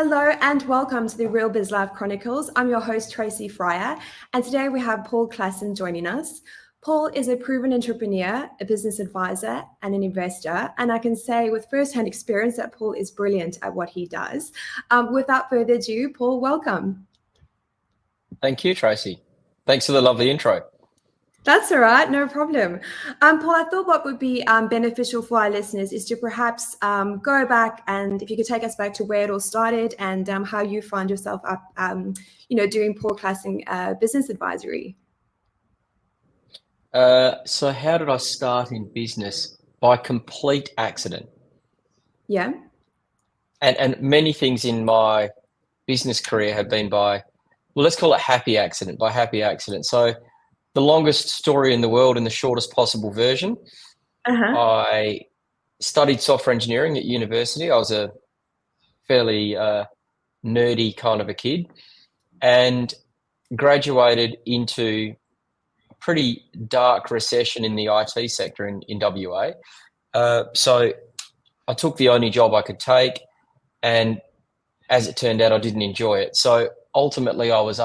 Hello and welcome to the Real Biz Life Chronicles. I'm your host, Tracy Fryer, and today we have Paul Claessen joining us. Paul is a proven entrepreneur, a business advisor, and an investor, and I can say with first-hand experience that Paul is brilliant at what he does. Without further ado, Paul, welcome. Thank you, Tracy. Thanks for the lovely intro. That's all right, no problem. Paul, I thought what would be beneficial for our listeners is to perhaps go back, and if you could take us back to where it all started and how you find yourself up, doing Paul Claessen business advisory. So how did I start in business? By complete accident. Yeah. And many things in my business career have been by, well, let's call it happy accident, by happy accident. So the longest story in the world and the shortest possible version. I studied software engineering at university. I was a fairly nerdy kind of a kid and graduated into a pretty dark recession in the IT sector in WA. So I took the only job I could take, and as it turned out, I didn't enjoy it. So ultimately, I was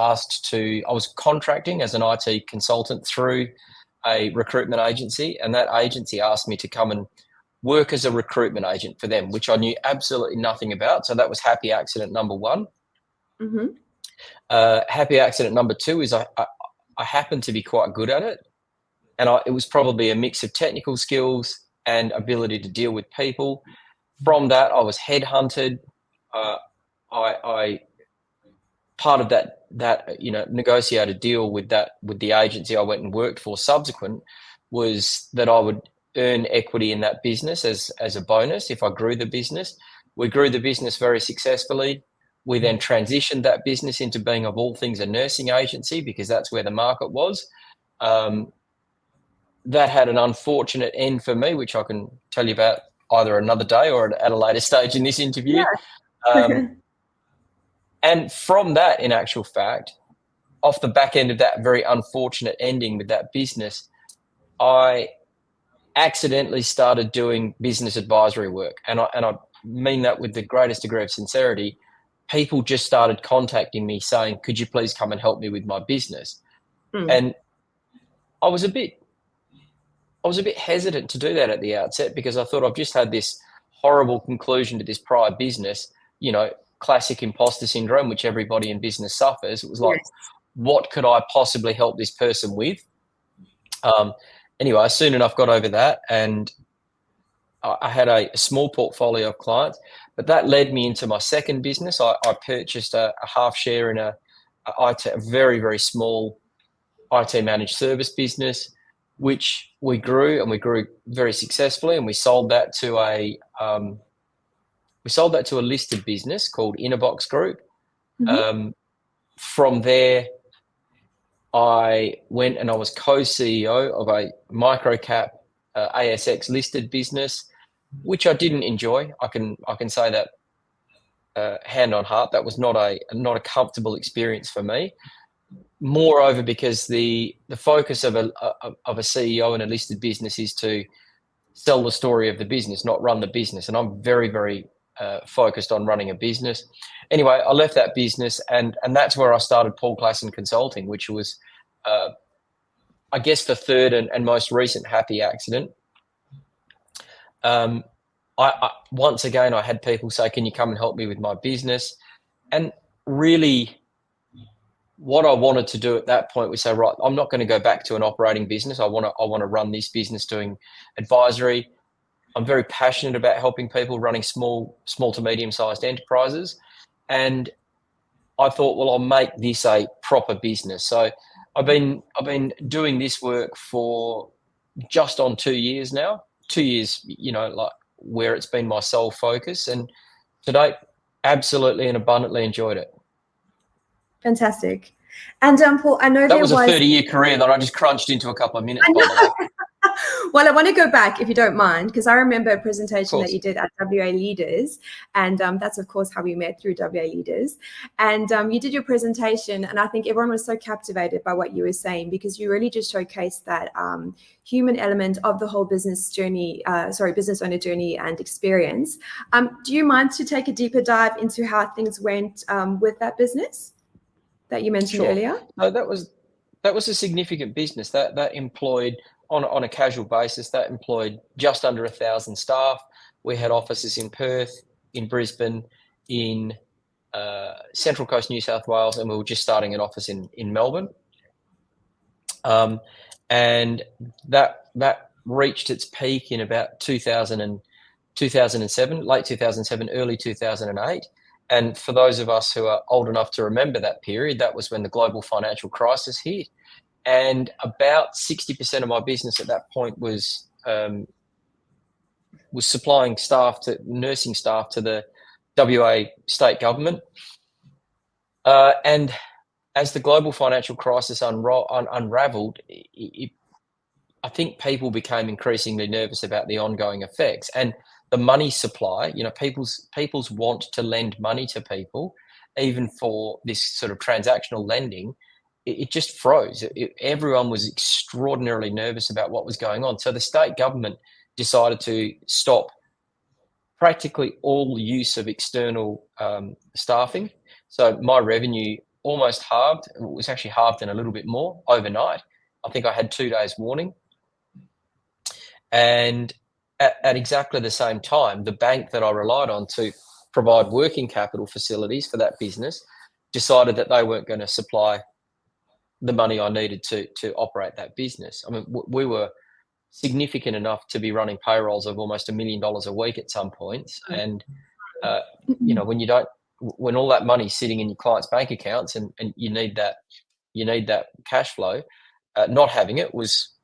contracting as an IT consultant through a recruitment agency, and that agency asked me to come and work as a recruitment agent for them, which I knew absolutely nothing about. So that was happy accident number one. Happy accident number two is I happened to be quite good at it, and it was probably a mix of technical skills and ability to deal with people. From that, I was headhunted. I part of that negotiated deal with the agency I went and worked for subsequent was that I would earn equity in that business as a bonus if I grew the business. We grew the business very successfully. We then transitioned that business into being, of all things, a nursing agency because that's where the market was. That had an unfortunate end for me, which I can tell you about either another day or at a later stage in this interview. Yeah. And from that, in actual fact, off the back end of that very unfortunate ending with that business, I accidentally started doing business advisory work. And I mean that with the greatest degree of sincerity. People just started contacting me saying, could you please come and help me with my business? And I was a bit hesitant to do that at the outset because I thought I've just had this horrible conclusion to this prior business, classic imposter syndrome, which everybody in business suffers. It was like, what could I possibly help this person with? Anyway, I soon enough got over that, and I had a small portfolio of clients, but that led me into my second business. I purchased a half share in a very, very small IT managed service business, which we grew very successfully, and we sold that to a listed business called Innerbox Group. From there, I went and I was co-CEO of a micro-cap ASX listed business, which I didn't enjoy. I can say that hand on heart, that was not a comfortable experience for me. Moreover, because the focus of a CEO in a listed business is to sell the story of the business, not run the business, and I'm very, very focused on running a business. Anyway, I left that business, and that's where I started Paul Claessen Consulting, which was, I guess, the third and most recent happy accident. Once again, I had people say, can you come and help me with my business? And really, what I wanted to do at that point was say, right, I'm not going to go back to an operating business. I want to run this business doing advisory. I'm very passionate about helping people running small to medium-sized enterprises. And I thought, well, I'll make this a proper business. So I've been doing this work for just on 2 years now. 2 years, like where it's been my sole focus. And to date, absolutely and abundantly enjoyed it. Fantastic. And Paul, I know that was a 30-year career that I just crunched into a couple of minutes, by the way. Well, I want to go back, if you don't mind, because I remember a Of presentation that course. you did at WA Leaders, and that's, of course, how we met, through WA Leaders. And you did your presentation, and I think everyone was so captivated by what you were saying, because you really just showcased that human element of the whole business journey, business owner journey and experience. Do you mind to take a deeper dive into how things went with that business that you mentioned Sure. earlier? No, that was a significant business that employed, on a casual basis, that employed just under 1,000 staff. We had offices in Perth, in Brisbane, in Central Coast New South Wales, and we were just starting an office in Melbourne. And that reached its peak in about 2007, late 2007, early 2008. And for those of us who are old enough to remember that period, that was when the global financial crisis hit. And about 60% of my business at that point was supplying nursing staff to the WA state government. And as the global financial crisis unraveled, I think people became increasingly nervous about the ongoing effects and the money supply. People's want to lend money to people, even for this sort of transactional lending, it just froze. Everyone was extraordinarily nervous about what was going on. So the state government decided to stop practically all use of external staffing. So my revenue almost halved. It was actually halved and a little bit more overnight. I think I had 2 days warning. And at exactly the same time, the bank that I relied on to provide working capital facilities for that business decided that they weren't going to supply the money I needed to operate that business. I mean, we were significant enough to be running payrolls of almost $1 million a week at some points. And, when all that money's sitting in your client's bank accounts and you need that cash flow, not having it was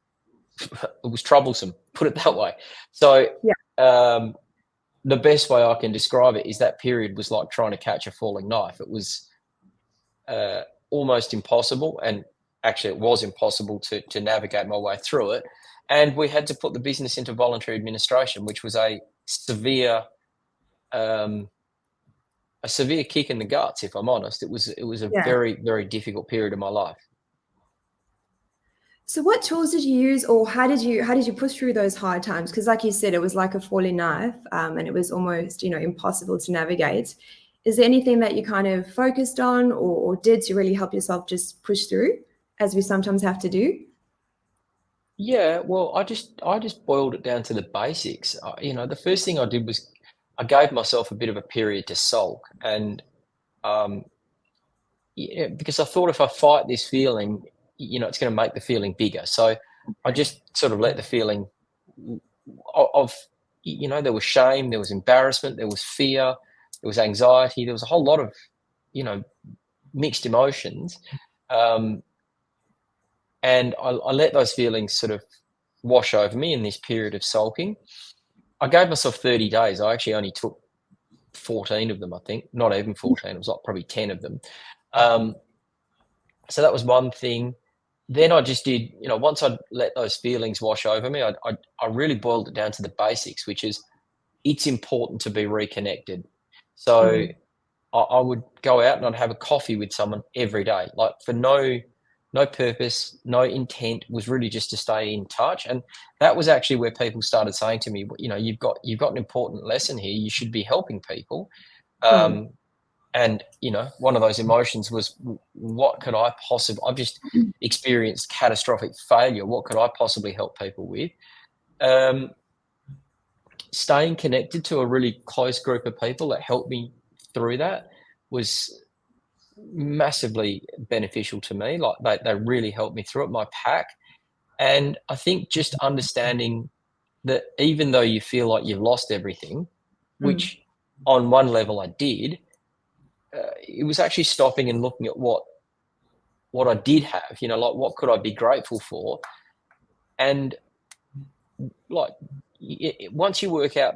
troublesome, put it that way. So the best way I can describe it is that period was like trying to catch a falling knife. It was almost impossible, and actually it was impossible to navigate my way through it. And we had to put the business into voluntary administration, which was a severe kick in the guts, if I'm honest. It was a very, very difficult period of my life. So what tools did you use, or how did you push through those hard times? Because like you said, it was like a falling knife, and it was almost, impossible to navigate. Is there anything that you kind of focused on or did to really help yourself just push through, as we sometimes have to do? Yeah, well, I just boiled it down to the basics. The first thing I did was I gave myself a bit of a period to sulk, and because I thought if I fight this feeling, it's going to make the feeling bigger. So I just sort of let the feeling of there was shame, there was embarrassment, there was fear, there was anxiety, there was a whole lot of mixed emotions. And I let those feelings sort of wash over me in this period of sulking. I gave myself 30 days. I actually only took 14 of them, I think. Not even 14. It was like probably 10 of them. So that was one thing. Then I just did, once I'd let those feelings wash over me, I really boiled it down to the basics, which is it's important to be reconnected. So I would go out and I'd have a coffee with someone every day, like for no purpose, no intent, was really just to stay in touch. And that was actually where people started saying to me, you've got an important lesson here. You should be helping people. And, one of those emotions was, what could I possibly, I've just experienced catastrophic failure. What could I possibly help people with? Staying connected to a really close group of people that helped me through that was massively beneficial to me. Like they really helped me through it, my pack. And I think just understanding that even though you feel like you've lost everything, which on one level I did, it was actually stopping and looking at what I did have, like what could I be grateful for? And like once you work out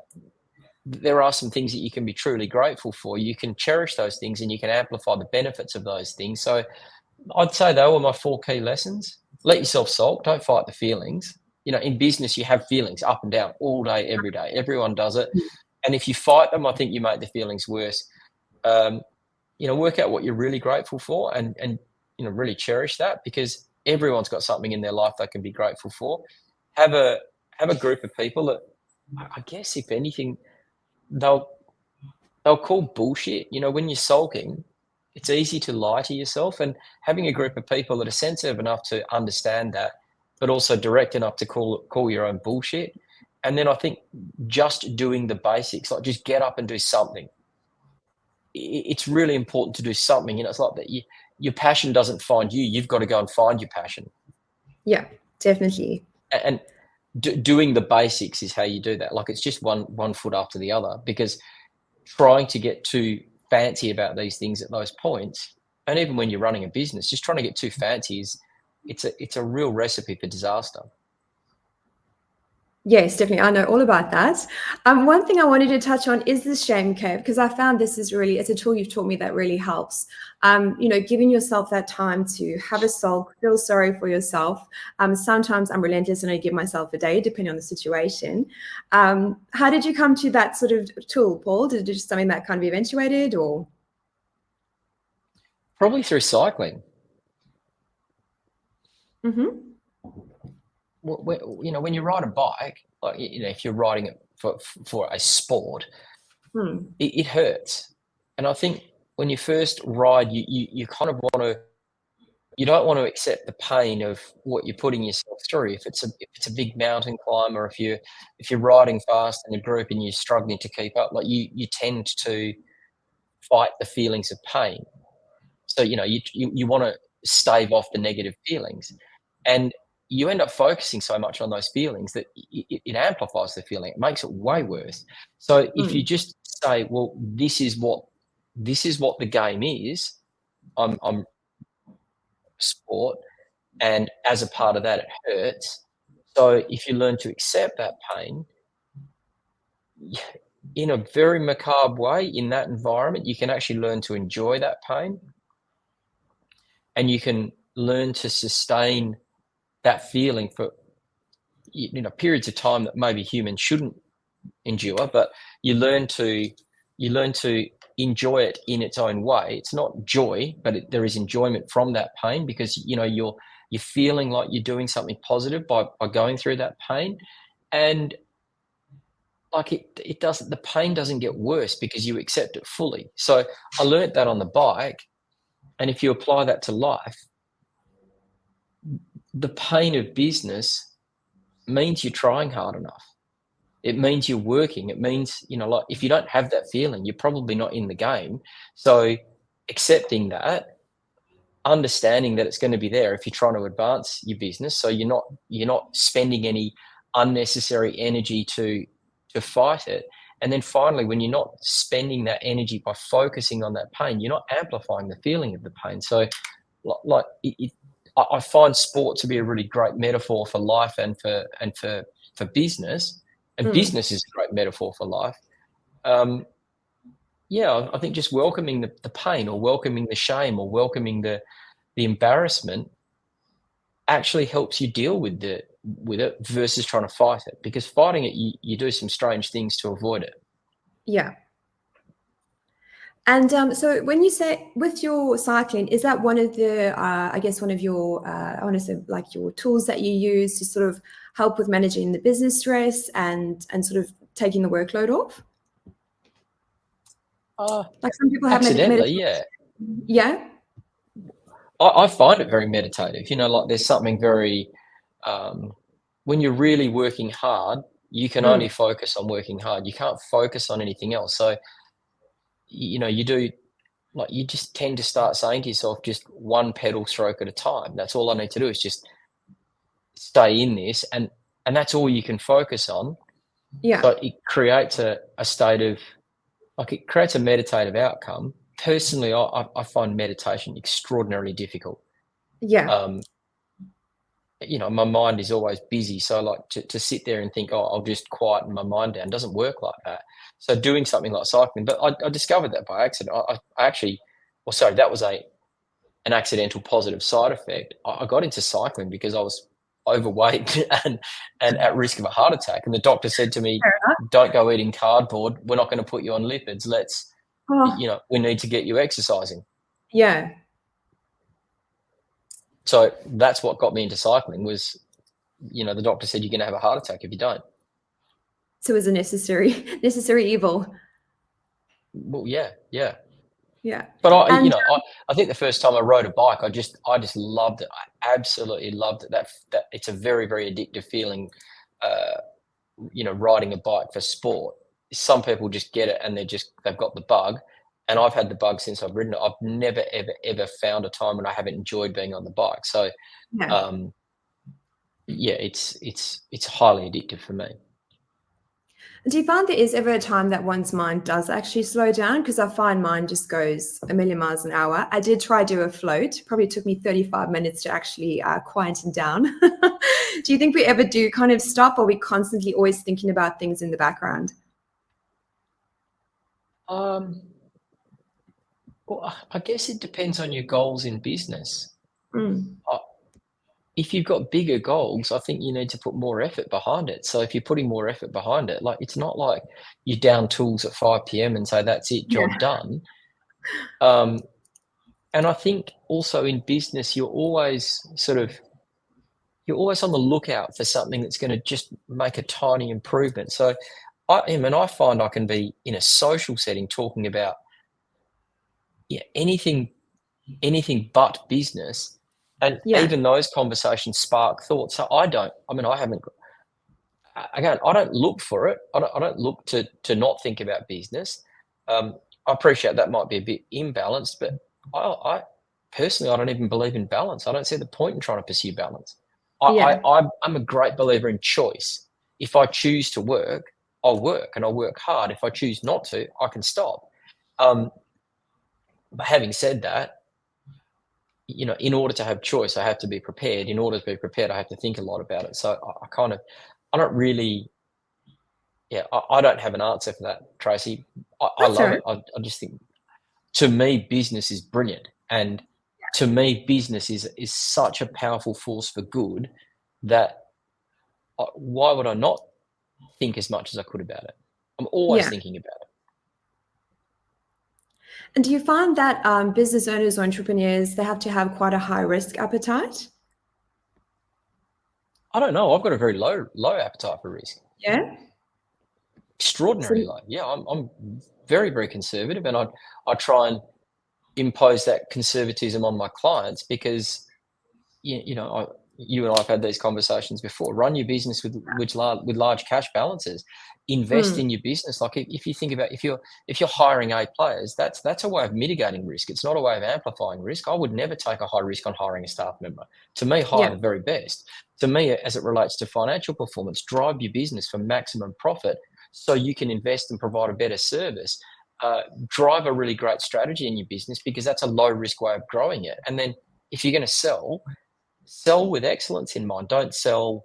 there are some things that you can be truly grateful for, you can cherish those things and you can amplify the benefits of those things. So I'd say they were my 4 key lessons. Let yourself sulk, don't fight the feelings. in business, you have feelings up and down all day, every day. Everyone does it. And if you fight them, I think you make the feelings worse. Work out what you're really grateful for and really cherish that, because everyone's got something in their life they can be grateful for. Have a group of people that, I guess, if anything, they'll call bullshit. When you're sulking, it's easy to lie to yourself, and having a group of people that are sensitive enough to understand that, but also direct enough to call your own bullshit. And then I think just doing the basics, like just get up and do something. It's really important to do something. It's like that your passion doesn't find you. You've got to go and find your passion. Yeah, definitely. And doing the basics is how you do that. Like, it's just one foot after the other, because trying to get too fancy about these things at those points, and even when you're running a business, just trying to get too fancy it's a real recipe for disaster. Yes, definitely. I know all about that. One thing I wanted to touch on is the shame curve, because I found it's a tool you've taught me that really helps. Giving yourself that time to have a sulk, feel sorry for yourself. Sometimes I'm relentless and I give myself a day, depending on the situation. How did you come to that sort of tool, Paul? Did it just something that kind of eventuated, or? Probably through cycling. Mm-hmm. When you ride a bike, like, if you're riding it for a sport, it hurts. And I think when you first ride, you kind of you don't want to accept the pain of what you're putting yourself through. If it's a big mountain climb, or if you're riding fast in a group and you're struggling to keep up, like you tend to fight the feelings of pain. So you want to stave off the negative feelings, and you end up focusing so much on those feelings that it amplifies the feeling. It makes it way worse. So if you just say, well, this is what the game is. I'm sport, and as a part of that, it hurts. So if you learn to accept that pain, in a very macabre way, in that environment, you can actually learn to enjoy that pain, and you can learn to sustain that feeling for periods of time that maybe humans shouldn't endure, but you learn to enjoy it in its own way. It's not joy, but there is enjoyment from that pain, because you're feeling like you're doing something positive by going through that pain. And like it doesn't, the pain doesn't get worse because you accept it fully. So I learned that on the bike, and if you apply that to life, the pain of business means you're trying hard enough. It means you're working. It means, like, if you don't have that feeling, you're probably not in the game. So accepting that, understanding that it's going to be there if you're trying to advance your business. So you're not spending any unnecessary energy to fight it. And then finally, when you're not spending that energy by focusing on that pain, you're not amplifying the feeling of the pain. So like I find sport to be a really great metaphor for life and for business. And business is a great metaphor for life. I think just welcoming the pain, or welcoming the shame, or welcoming the embarrassment actually helps you deal with it versus trying to fight it. Because fighting it, you do some strange things to avoid it. Yeah. And so when you say with your cycling, is that one of the, one of your, I want to say, like, your tools that you use to sort of help with managing the business stress and sort of taking the workload off? Like some people have accidentally, yeah. Yeah. I find it very meditative. Like, there's something very, when you're really working hard, you can only focus on working hard. You can't focus on anything else. So, you do, like, you just tend to start saying to yourself, just one pedal stroke at a time. That's all I need to do, is just stay in this, and that's all you can focus on. Yeah. So it creates a state of, like, it creates a meditative outcome. Personally, I find meditation extraordinarily difficult. Yeah. My mind is always busy. So, like, to sit there and think, I'll just quieten my mind down, doesn't work like that. So doing something like cycling, but I discovered that by accident. I actually, that was an accidental positive side effect. I got into cycling because I was overweight and at risk of a heart attack. And the doctor said to me, Fair enough. don't go eating cardboard. We're not going to put you on lipids. Oh, We need to get you exercising. yeah. So that's what got me into cycling was, the doctor said you're going to have a heart attack if you don't. So it was a necessary evil. Well, yeah. Yeah. But And I think the first time I rode a bike, I just loved it. I absolutely loved it. That it's a very, very addictive feeling. Riding a bike for sport. Some people just get it and they've got the bug. And I've had the bug since I've ridden it. I've never, ever, ever found a time when I haven't enjoyed being on the bike. So, yeah. it's highly addictive for me. Do you find there is ever a time that one's mind does actually slow down? Because I find mine just goes a million miles an hour. I did try do a float. Probably took me 35 minutes to actually quieten down. Do you think we ever do kind of stop, or are we constantly always thinking about things in the background? Well, I guess it depends on your goals in business. Mm. If you've got bigger goals, I think you need to put more effort behind it. So if you're putting more effort behind it, like it's not like you down tools at 5 p.m. and say, that's it, job Yeah. done. And I think also in business, you're always on the lookout for something that's going to just make a tiny improvement. So I find I can be in a social setting talking about anything but business. And Yeah. even those conversations spark thoughts. So I don't look for it. I don't look to not think about business. I appreciate that might be a bit imbalanced, but I personally, I don't even believe in balance. I don't see the point in trying to pursue balance. Yeah. I'm a great believer in choice. If I choose to work, I'll work and I'll work hard. If I choose not to, I can stop. But having said that, in order to have choice, I have to be prepared. In order to be prepared, I have to think a lot about it. So I don't really, I don't have an answer for that, Tracy. I That's all love right. it. I just think, to me, business is brilliant. And to me, business is such a powerful force for good that why would I not think as much as I could about it? I'm always Yeah. thinking about it. And do you find that business owners or entrepreneurs, they have to have quite a high risk appetite? I don't know. I've got a very low appetite for risk. Yeah. So, Extraordinarily low. Yeah, I'm very, very conservative, and I try and impose that conservatism on my clients because you and I have had these conversations before. Run your business with large cash balances. Invest mm, in your business. Like if you think about if you're hiring A players, that's a way of mitigating risk. It's not a way of amplifying risk. I would never take a high risk on hiring a staff member. To me, hire yeah. the very best. To me, as it relates to financial performance, drive your business for maximum profit so you can invest and provide a better service. Drive a really great strategy in your business because that's a low risk way of growing it. And then if you're going to sell with excellence in mind. Don't sell,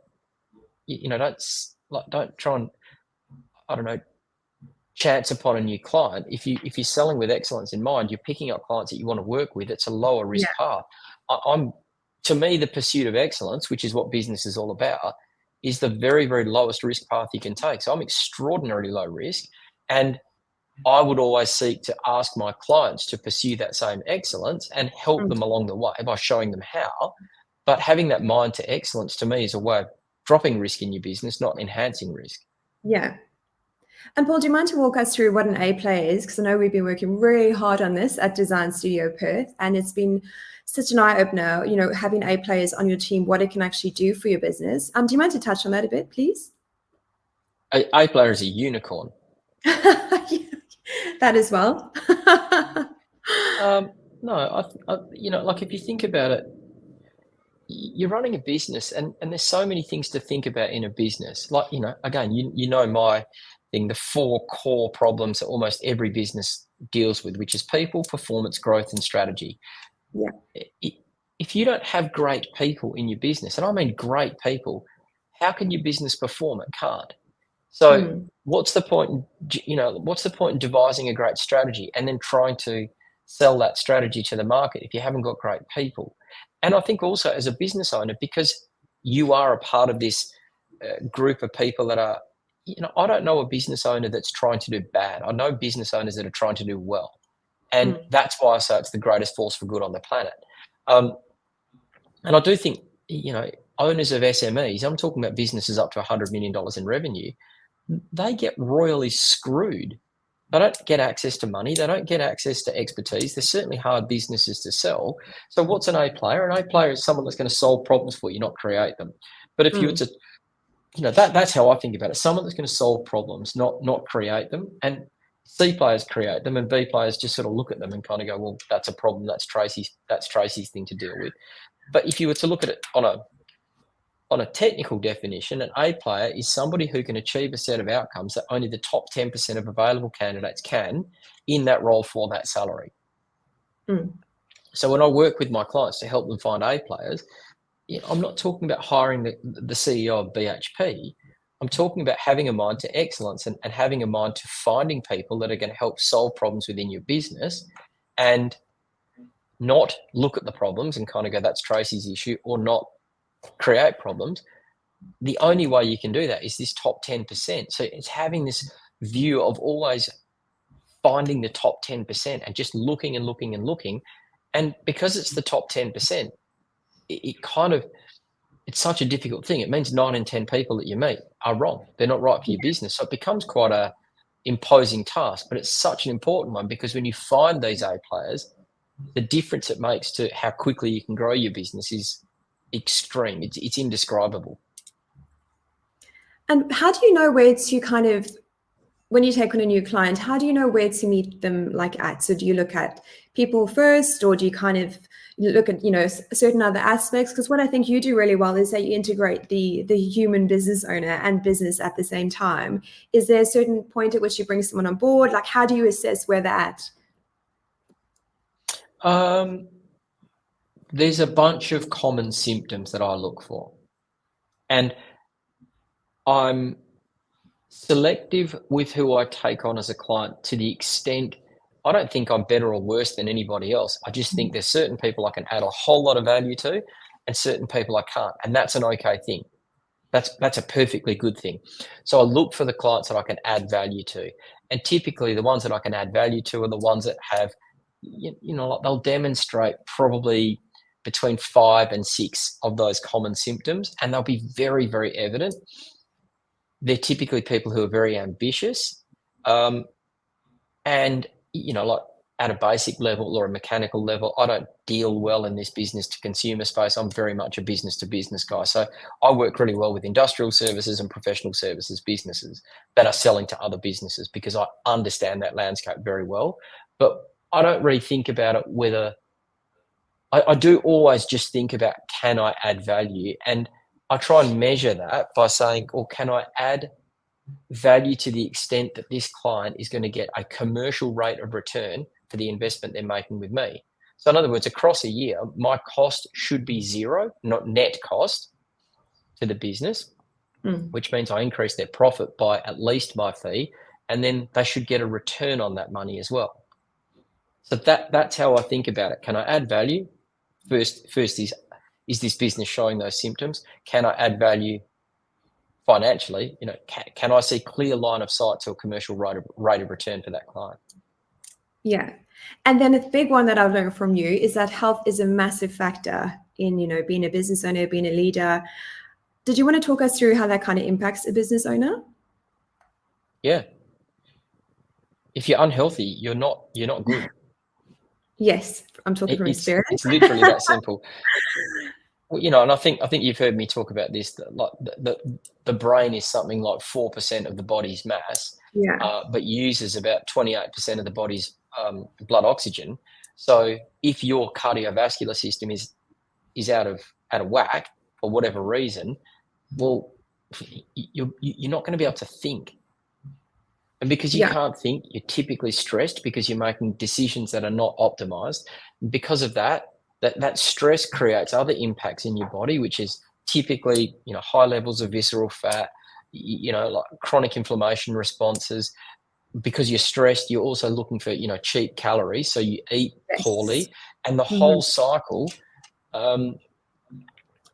don't try and, I don't know, chance upon a new client. If you're selling with excellence in mind, you're picking up clients that you want to work with. It's a lower risk Yeah. path. To me, the pursuit of excellence, which is what business is all about, is the very, very lowest risk path you can take. So I'm extraordinarily low risk, and I would always seek to ask my clients to pursue that same excellence and help Mm, them along the way by showing them how. But having that mind to excellence to me is a way of dropping risk in your business, not enhancing risk. yeah. And Paul, do you mind to walk us through what an A player is? Because I know we've been working really hard on this at Design Studio Perth, and it's been such an eye opener, having A players on your team, what it can actually do for your business. Do you mind to touch on that a bit, please? A player is a unicorn. That as well. No, like if you think about it, you're running a business and there's so many things to think about in a business. Like, again, my thing, the 4 core problems that almost every business deals with, which is people, performance, growth, and strategy. Yeah. If you don't have great people in your business, and I mean great people, how can your business perform? It can't. So what's the point? What's the point in devising a great strategy and then trying to sell that strategy to the market if you haven't got great people? And I think also as a business owner, because you are a part of this group of people that are, I don't know a business owner that's trying to do bad. I know business owners that are trying to do well. And that's why I say it's the greatest force for good on the planet. And I do think, owners of SMEs, I'm talking about businesses up to $100 million in revenue, they get royally screwed. They don't get access to money. They don't get access to expertise. They're certainly hard businesses to sell. So what's an A player? An A player is someone that's going to solve problems for you, not create them. But if you were to, that's how I think about it. Someone that's going to solve problems, not create them. And C players create them, and B players just sort of look at them and kind of go, well, that's a problem. That's Tracy's thing to deal with. But if you were to look at it on a technical definition, an A player is somebody who can achieve a set of outcomes that only the top 10% of available candidates can in that role for that salary. So when I work with my clients to help them find A players, I'm not talking about hiring the CEO of BHP. I'm talking about having a mind to excellence and having a mind to finding people that are going to help solve problems within your business, and not look at the problems and kind of go, that's Tracy's issue, or not create problems. The only way you can do that is this top 10%. So it's having this view of always finding the top 10% and just looking and looking and looking. And because it's the top 10%, it's such a difficult thing. It means 9 in 10 people that you meet are wrong. They're not right for your business. So it becomes quite a imposing task, but it's such an important one, because when you find these A players, the difference it makes to how quickly you can grow your business is extreme. It's indescribable. And how do you know where to when you take on a new client, how do you know where to meet them at? So do you look at people first, or do you kind of look at, certain other aspects? Because what I think you do really well is that you integrate the human business owner and business at the same time. Is there a certain point at which you bring someone on board? How do you assess where they're at? There's a bunch of common symptoms that I look for, and I'm selective with who I take on as a client, to the extent I don't think I'm better or worse than anybody else. I just think there's certain people I can add a whole lot of value to, and certain people I can't, and that's an okay thing. That's a perfectly good thing. So I look for the clients that I can add value to, and typically the ones that I can add value to are the ones that have, they'll demonstrate probably between 5 and 6 of those common symptoms, and they'll be very, very evident. They're typically people who are very ambitious, and at a basic level or a mechanical level, I don't deal well in this business to consumer space. I'm very much a business to business guy. So I work really well with industrial services and professional services businesses that are selling to other businesses, because I understand that landscape very well. But I don't really think about it whether I do always just think about, can I add value? And I try and measure that by saying, or can I add value to the extent that this client is going to get a commercial rate of return for the investment they're making with me? So in other words, across a year, my cost should be 0, not net cost to the business, which means I increase their profit by at least my fee, and then they should get a return on that money as well. So that's how I think about it. Can I add value? First is this business showing those symptoms? Can I add value financially? Can I see clear line of sight to a commercial rate of return for that client? Yeah. And then a big one that I've learned from you is that health is a massive factor in, being a business owner, being a leader. Did you want to talk us through how that kind of impacts a business owner? Yeah. If you're unhealthy, you're not good. Yes, I'm talking from experience. It's literally that simple. Well, and I think you've heard me talk about this. That the brain is something like 4% of the body's mass, but uses about 28% of the body's blood oxygen. So if your cardiovascular system is out of whack for whatever reason, well, you're not going to be able to think. And because you can't think, you're typically stressed because you're making decisions that are not optimized. Because of that stress creates other impacts in your body, which is typically, high levels of visceral fat, like chronic inflammation responses. Because you're stressed, you're also looking for, cheap calories. So you eat poorly, and the whole cycle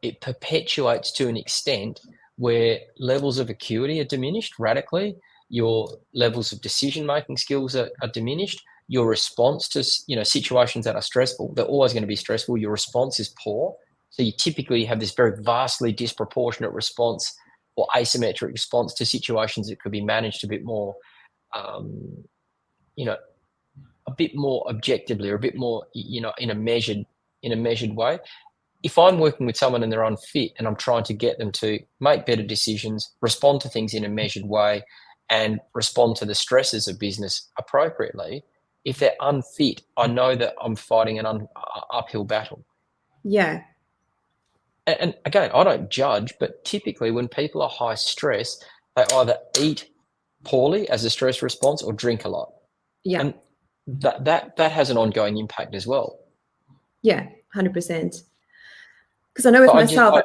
it perpetuates to an extent where levels of acuity are diminished radically. Your levels of decision-making skills are diminished. Your response to, situations that are stressful, they're always going to be stressful. Your response is poor. So you typically have this very vastly disproportionate response or asymmetric response to situations that could be managed a bit more, a bit more objectively, or a bit more, in a measured way. If I'm working with someone and they're unfit and I'm trying to get them to make better decisions, respond to things in a measured way, and respond to the stresses of business appropriately, if they're unfit, I know that I'm fighting an uphill battle. Yeah. And again, I don't judge, but typically when people are high stress, they either eat poorly as a stress response or drink a lot. Yeah. And that has an ongoing impact as well. Yeah, 100%. Because I know with myself,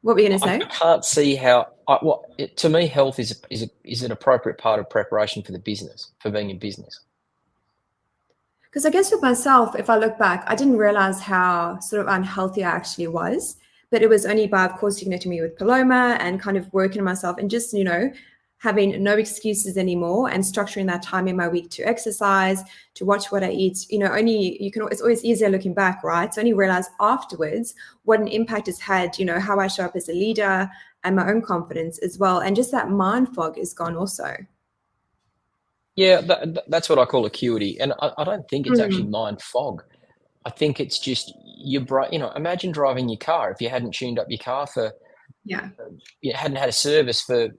what were you going to say? I can't see how. To me, health is an appropriate part of preparation for the business, for being in business. Because I guess with myself, if I look back, I didn't realize how sort of unhealthy I actually was. But it was only by, of course, connecting me with Paloma and kind of working on myself and just, having no excuses anymore and structuring that time in my week to exercise, to watch what I eat. It's always easier looking back, right? So only realize afterwards what an impact it's had, how I show up as a leader and my own confidence as well. And just that mind fog is gone also. Yeah, that's what I call acuity. And I don't think it's actually mind fog. I think it's just your brain. Imagine driving your car. If you hadn't tuned up your car you hadn't had a service for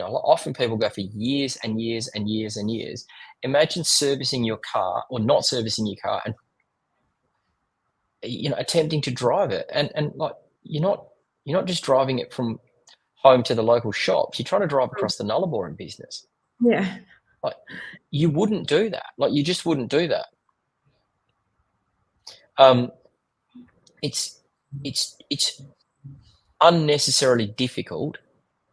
often people go for years and years and years and years. Imagine servicing your car or not servicing your car and attempting to drive it, and like you're not just driving it from home to the local shops. You're trying to drive across the Nullarbor in business. Yeah. Like you wouldn't do that. Like you just wouldn't do that. It's unnecessarily difficult.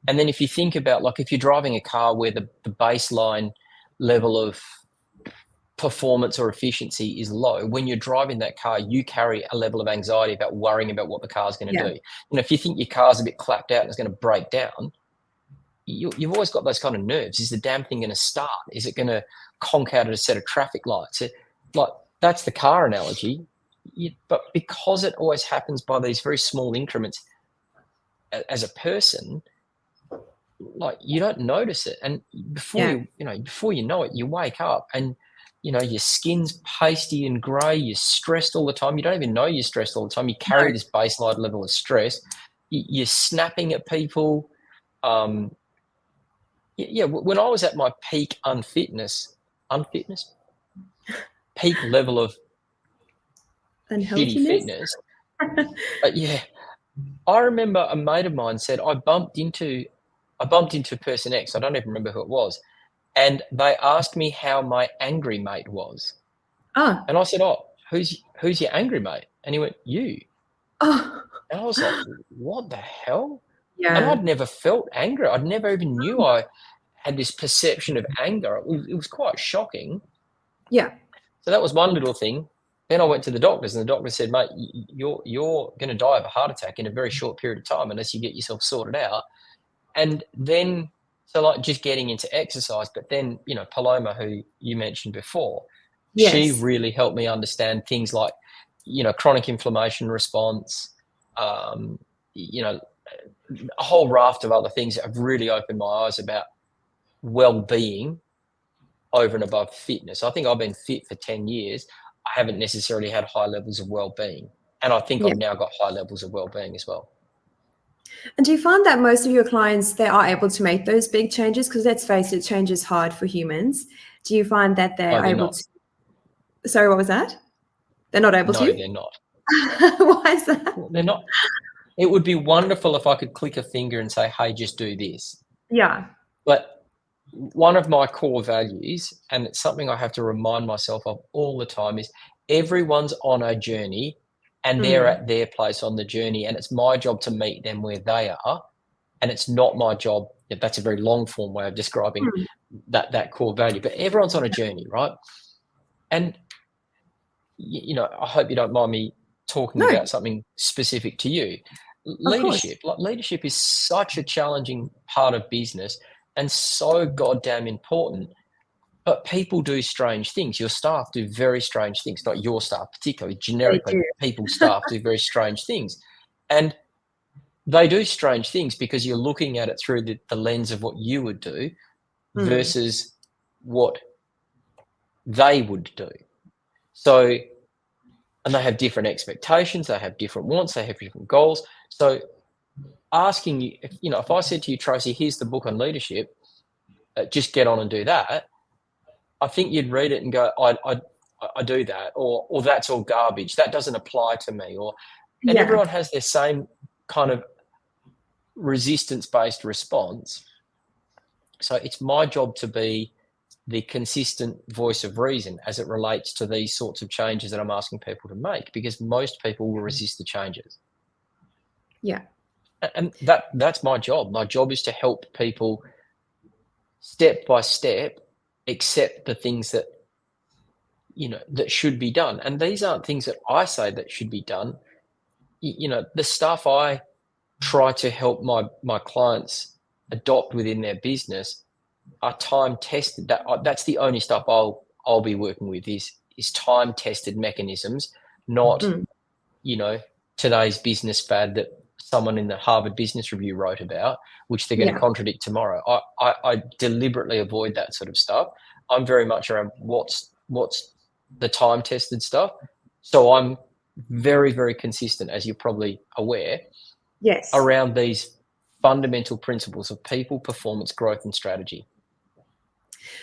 And then if you think about, like, if you're driving a car where the baseline level of performance or efficiency is low, when you're driving that car, you carry a level of anxiety about worrying about what the car's going to do. If you think your car's a bit clapped out and it's going to break down, you've always got those kind of nerves. Is the damn thing going to start? Is it going to conk out at a set of traffic lights? That's the car analogy. But because it always happens by these very small increments, as a person, like you don't notice it, and before you know it, you wake up and your skin's pasty and grey. You're stressed all the time. You don't even know you're stressed all the time. You carry this baseline level of stress. You're snapping at people. When I was at my peak unfitness, peak level of shitty fitness. I remember a mate of mine said I bumped into person X. I don't even remember who it was, and they asked me how my angry mate was. And I said, "Oh, who's your angry mate?" And he went, "You." And I was like, "What the hell?" Yeah. And I'd never felt anger. I'd never even knew I had this perception of anger. It was quite shocking. Yeah. So that was one little thing. Then I went to the doctors, and the doctor said, "Mate, you're going to die of a heart attack in a very short period of time unless you get yourself sorted out." And then, so like just getting into exercise, but then, Paloma, who you mentioned before, she really helped me understand things like, chronic inflammation response, a whole raft of other things that have really opened my eyes about well-being over and above fitness. I think I've been fit for 10 years. I haven't necessarily had high levels of well-being. And I think I've now got high levels of well-being as well. And do you find that most of your clients, they are able to make those big changes? Because let's face it, change is hard for humans. Do you find that they're able to? Sorry, what was that? They're not able to? No, they're not. Why is that? They're not. It would be wonderful if I could click a finger and say, "Hey, just do this." Yeah. But one of my core values, and it's something I have to remind myself of all the time, is everyone's on a journey and they're at their place on the journey, and it's my job to meet them where they are. And it's not my job. That's a very long form way of describing that core value, but everyone's on a journey, right? And I hope you don't mind me talking No, about something specific to you. of course. Leadership is such a challenging part of business and so goddamn important. But people do strange things. Your staff do very strange things. Not your staff particularly, They generically, do. people's staff do very strange things. And they do strange things because you're looking at it through the lens of what you would do Mm. versus what they would do. So, and they have different expectations, they have different wants, they have different goals. So asking you, if I said to you, Tracy, here's the book on leadership, just get on and do that, I think you'd read it and go, I do that, or that's all garbage. That doesn't apply to me. And Yeah. everyone has their same kind of resistance-based response. So it's my job to be the consistent voice of reason as it relates to these sorts of changes that I'm asking people to make, because most people will resist the changes. Yeah. And that's my job. My job is to help people step by step accept the things that that should be done. And these aren't things that I say that should be done. The stuff I try to help my clients adopt within their business are time tested. That's the only stuff I'll be working with is time tested mechanisms, not today's business fad that someone in the Harvard Business Review wrote about, which they're going to contradict tomorrow. I deliberately avoid that sort of stuff. I'm very much around what's the time tested stuff. So I'm very, very consistent, as you're probably aware, Yes. around these fundamental principles of people, performance, growth, and strategy.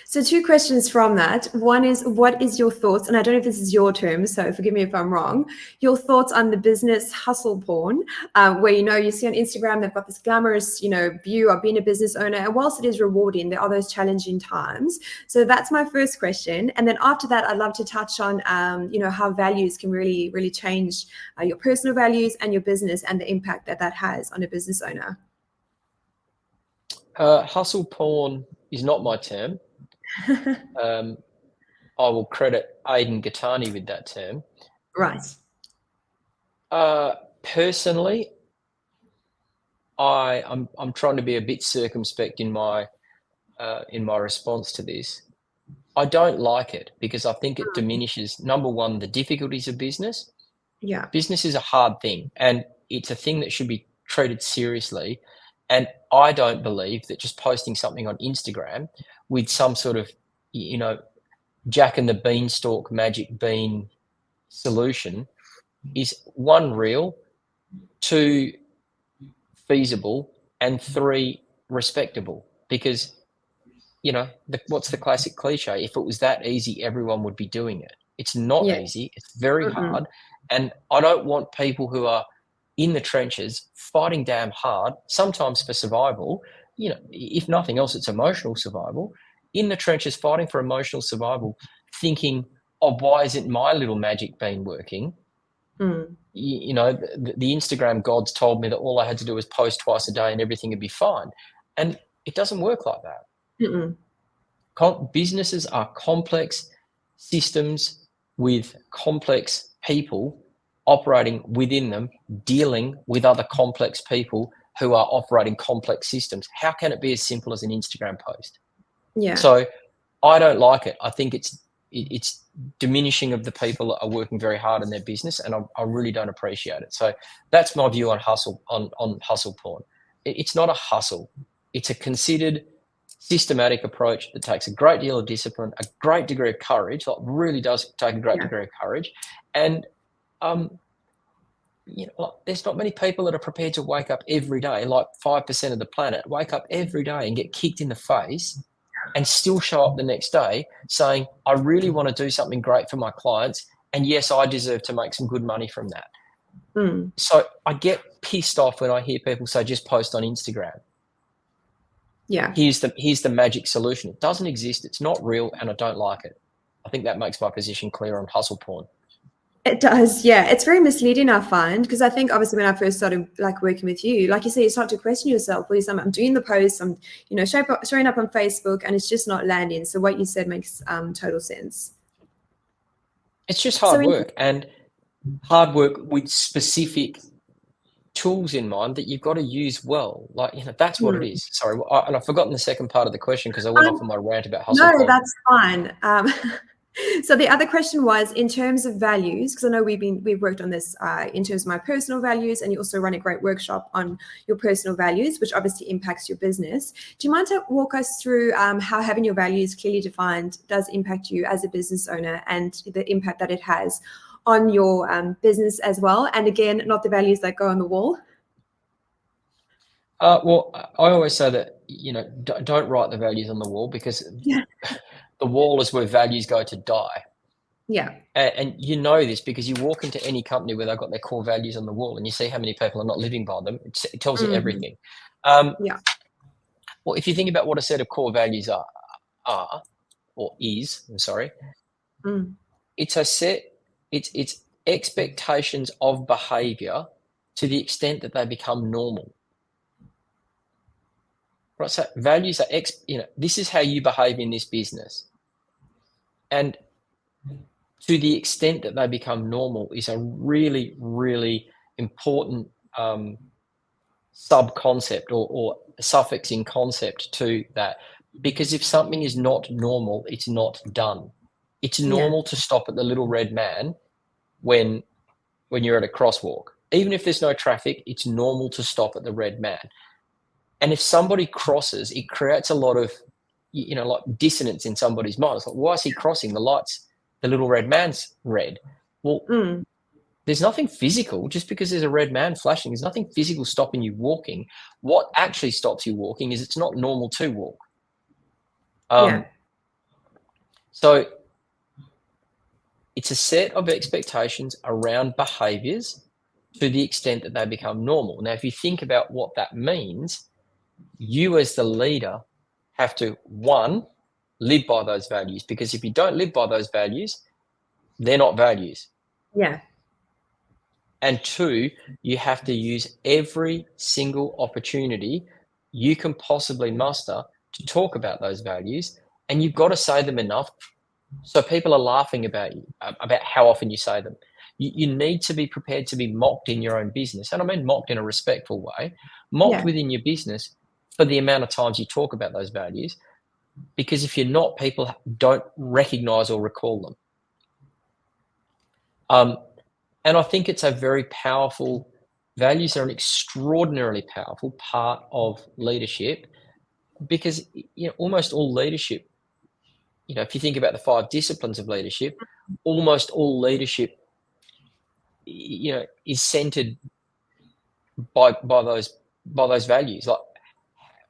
So 2 questions from that. One is, what is your thoughts, and I don't know if this is your term, so forgive me if I'm wrong, your thoughts on the business hustle porn, where, you see on Instagram, they've got this glamorous, view of being a business owner. And whilst it is rewarding, there are those challenging times. So that's my first question. And then after that, I'd love to touch on, how values can really, really change your personal values and your business and the impact that has on a business owner. Hustle porn is not my term. I will credit Aidan Gattani with that term. Right. Personally, I'm trying to be a bit circumspect in my response to this. I don't like it because I think it diminishes, number one, the difficulties of business. Yeah. Business is a hard thing, and it's a thing that should be treated seriously. And I don't believe that just posting something on Instagram with some sort of, Jack and the Beanstalk magic bean solution is 1, real, 2, feasible, and 3, respectable. Because, what's the classic cliche? If it was that easy, everyone would be doing it. It's not easy. It's very hard. And I don't want people who are in the trenches fighting damn hard, sometimes for survival. If nothing else, it's emotional survival. In the trenches fighting for emotional survival, thinking, oh, why isn't my little magic bean working? The Instagram gods told me that all I had to do was post twice a day and everything would be fine. And it doesn't work like that. Businesses are complex systems with complex people operating within them, dealing with other complex people who are operating complex systems. How can it be as simple as an Instagram post? Yeah. So I don't like it. I think it's diminishing of the people that are working very hard in their business, and I really don't appreciate it. So that's my view on hustle porn. It's not a hustle. It's a considered, systematic approach that takes a great deal of discipline, a great degree of courage. Like, really does take a great degree of courage. And there's not many people that are prepared to wake up every day, like 5% of the planet, wake up every day and get kicked in the face and still show up the next day saying, I really want to do something great for my clients. And yes, I deserve to make some good money from that. So I get pissed off when I hear people say, just post on Instagram. Yeah. Here's the magic solution. It doesn't exist. It's not real, and I don't like it. I think that makes my position clear on hustle porn. It does, yeah. It's very misleading, I find, because I think obviously when I first started working with you, like you say, you start to question yourself. Well, I'm doing the posts, I'm showing up on Facebook, and it's just not landing. So what you said makes total sense. It's just hard work, and hard work with specific tools in mind that you've got to use well. Like, that's what it Hmm. is. Sorry. And I've forgotten the second part of the question because I went off on my rant about hustle No, culture. that's fine. So the other question was in terms of values, because I know we've worked on this in terms of my personal values, and you also run a great workshop on your personal values, which obviously impacts your business. Do you mind to walk us through how having your values clearly defined does impact you as a business owner and the impact that it has on your business as well? And again, not the values that go on the wall. Well, I always say that, don't write the values on the wall because Yeah. the wall is where values go to die. Yeah. And you know this because you walk into any company where they've got their core values on the wall and you see how many people are not living by them. It tells you Mhm. everything. Yeah. Well, if you think about what a set of core values are or is, I'm sorry, Mm. it's a set, it's expectations of behavior to the extent that they become normal. Right? So values are this is how you behave in this business. And to the extent that they become normal is a really, really important sub-concept or suffixing concept to that. Because if something is not normal, it's not done. It's Yeah. normal to stop at the little red man when you're at a crosswalk. Even if there's no traffic, it's normal to stop at the red man. And if somebody crosses, it creates a lot of, like dissonance in somebody's mind. It's like, why is he crossing? The little red man's red. Well, Mm. there's nothing physical just because there's a red man flashing. There's nothing physical stopping you walking. What actually stops you walking is it's not normal to walk. Yeah. So it's a set of expectations around behaviors to the extent that they become normal. Now, if you think about what that means, you as the leader have to, one, live by those values, because if you don't live by those values, they're not values. Yeah. And two, you have to use every single opportunity you can possibly muster to talk about those values. And you've got to say them enough so people are laughing about you, about how often you say them. You need to be prepared to be mocked in your own business. And I mean mocked in a respectful way, mocked Yeah. within your business for the amount of times you talk about those values. Because if you're not, people don't recognize or recall them. And I think it's a very powerful, values are an extraordinarily powerful part of leadership because, almost all leadership, if you think about the 5 disciplines of leadership, almost all leadership, is centered by those values. Like